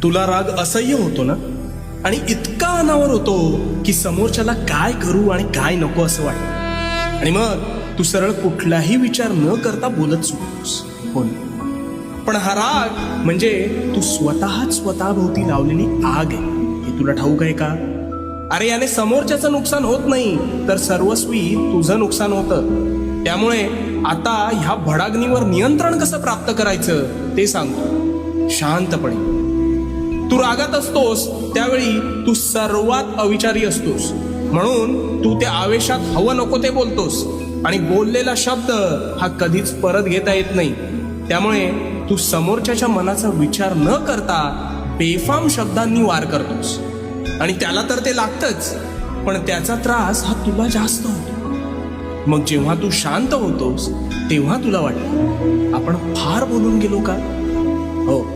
तुला राग असह्य होतो ना, आणि इतका अनावर होतो की समोरच्याला काय करू आणि काय नको असं वाटतं, आणि मग तू सरळ कुठलाही विचार न करता बोलत सुटतोस. हो ना? पण हा राग म्हणजे तू स्वतःच स्वतःभोवती लावलेली आग आहे, हे तुला ठाऊक आहे का? अरे याने समोरच्याचं नुकसान होत नाही, तर सर्वस्वी तुझं नुकसान होतं. त्यामुळे आता ह्या भडाग्नीवर नियंत्रण कसं प्राप्त करायचं ते सांगतो शांतपणे. तू रागात असतोस त्यावेळी तू सर्वात अविचारी असतोस, म्हणून तू त्या आवेशात हवं नको ते बोलतोस, आणि बोललेला शब्द हा कधीच परत घेता येत नाही. त्यामुळे तू समोरच्याच्या मनाचा विचार न करता बेफाम शब्दांनी वार करतोस, आणि त्याला तर ते लागतंच, पण त्याचा त्रास हा तुला जास्त होतो. मग जेव्हा तू शांत होतोस तेव्हा तुला वाटतं आपण फार बोलून गेलो का? हो,